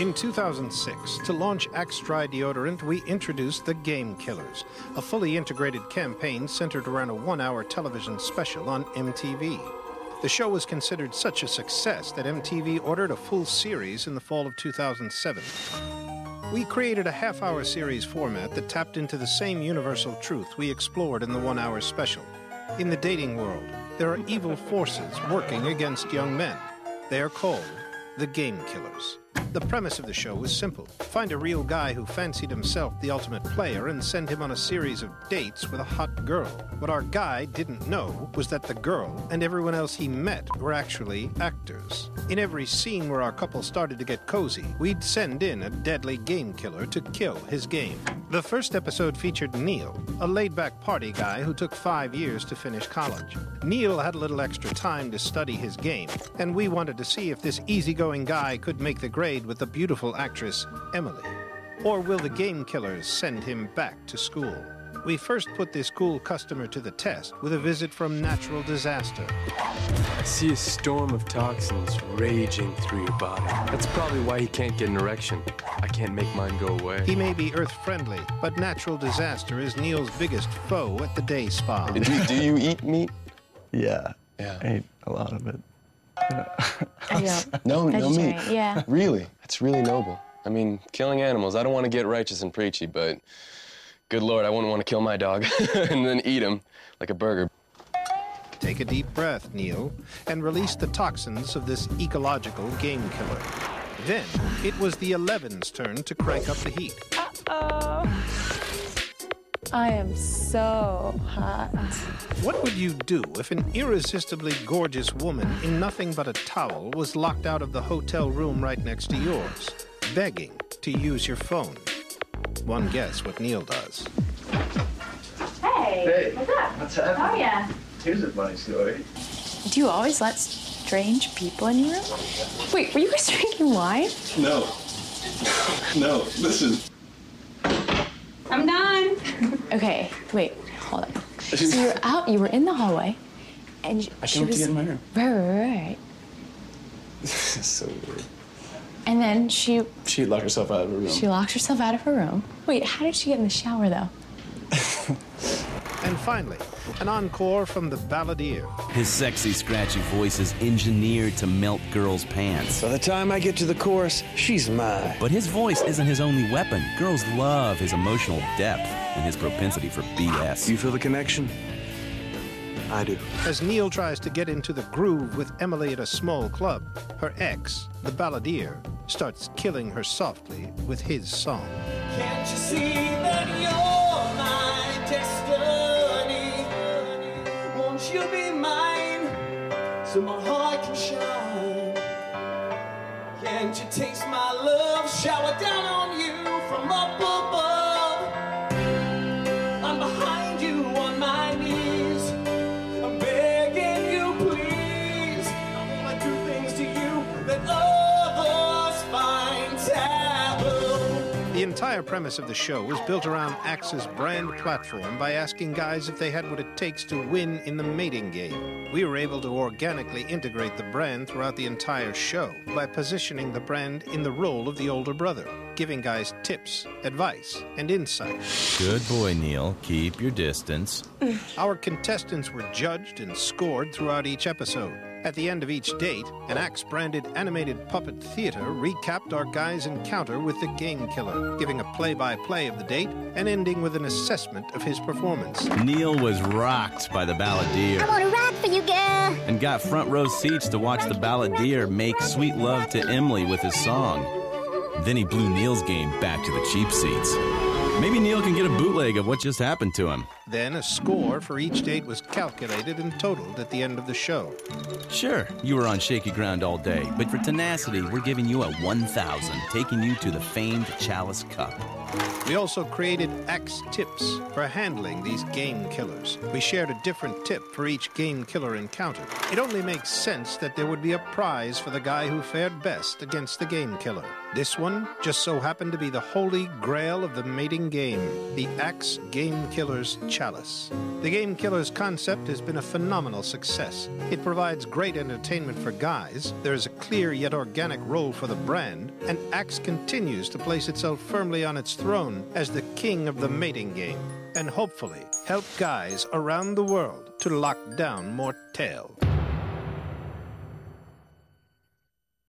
In 2006, to launch Axe Dry Deodorant, we introduced The Game Killers, a fully integrated campaign centered around a one-hour television special on MTV. The show was considered such a success that MTV ordered a full series in the fall of 2007. We created a half-hour series format that tapped into the same universal truth we explored in the one-hour special. In the dating world, there are evil forces working against young men. They are called the Game Killers. The premise of the show was simple. Find a real guy who fancied himself the ultimate player and send him on a series of dates with a hot girl. What our guy didn't know was that the girl and everyone else he met were actually actors. In every scene where our couple started to get cozy, we'd send in a deadly game killer to kill his game. The first episode featured Neil, a laid-back party guy who took 5 years to finish college. Neil had a little extra time to study his game, and we wanted to see if this easygoing guy could make the grade with the beautiful actress Emily. Or will the Game Killers send him back to school? We first put this cool customer to the test with a visit from Natural Disaster. I see a storm of toxins raging through your body. That's probably why he can't get an erection. I can't make mine go away. He may be earth-friendly, but Natural Disaster is Neil's biggest foe at the day spa. Do you eat meat? Yeah. Yeah. I ate a lot of it. I don't. No meat. Yeah. Really? That's really noble. I mean, killing animals, I don't want to get righteous and preachy, but good Lord, I wouldn't want to kill my dog and then eat him like a burger. Take a deep breath, Neil, and release the toxins of this ecological game killer. Then, it was the 11's turn to crank up the heat. Uh-oh. I am so hot. What would you do if an irresistibly gorgeous woman in nothing but a towel was locked out of the hotel room right next to yours, begging to use your phone? One guess what Neil does. Hey, what's up? What's happening? Oh, yeah. Here's a funny story. Do you always let strange people in your room? Wait, were you guys drinking wine? No. No, listen. I'm done. Okay, wait, hold on. So you were in the hallway, and I she came was... to get in my room. Right. This is so weird. And then she locked herself out of her room. She locked herself out of her room. Wait, how did she get in the shower, though? And finally, an encore from the balladeer. His sexy, scratchy voice is engineered to melt girls' pants. By the time I get to the chorus, she's mine. But his voice isn't his only weapon. Girls love his emotional depth and his propensity for BS. You feel the connection? I do. As Neil tries to get into the groove with Emily at a small club, her ex, the balladeer, starts killing her softly with his song. Can't you see that you're my destiny? Won't you be mine so my heart can shine? Can't you taste my love shower down on you from up above? I'm behind you on my knees, I'm begging you please. I wanna do things to you that others find taboo. The entire premise of the show was built around Axe's brand platform by asking guys if they had what it takes to win in the mating game. We were able to organically integrate the brand throughout the entire show by positioning the brand in the role of the older brother, giving guys tips, advice, and insight. Good boy, Neil. Keep your distance. Our contestants were judged and scored throughout each episode. At the end of each date, an Axe-branded animated puppet theater recapped our guy's encounter with the game killer, giving a play-by-play of the date and ending with an assessment of his performance. Neil was rocked by the balladeer. I want to rock for you, girl. And got front row seats to watch the balladeer make sweet love to Emily with his song. Then he blew Neil's game back to the cheap seats. Maybe Neil can get a bootleg of what just happened to him. Then a score for each date was calculated and totaled at the end of the show. Sure, you were on shaky ground all day, but for tenacity, we're giving you a 1,000, taking you to the famed Chalice Cup. We also created Axe Tips for handling these game killers. We shared a different tip for each game killer encounter. It only makes sense that there would be a prize for the guy who fared best against the game killer. This one just so happened to be the holy grail of the mating game, the Axe Game Killers Chalice. The Game Killers concept has been a phenomenal success. It provides great entertainment for guys, there is a clear yet organic role for the brand, and Axe continues to place itself firmly on its throne as the king of the mating game, and hopefully help guys around the world to lock down more tail.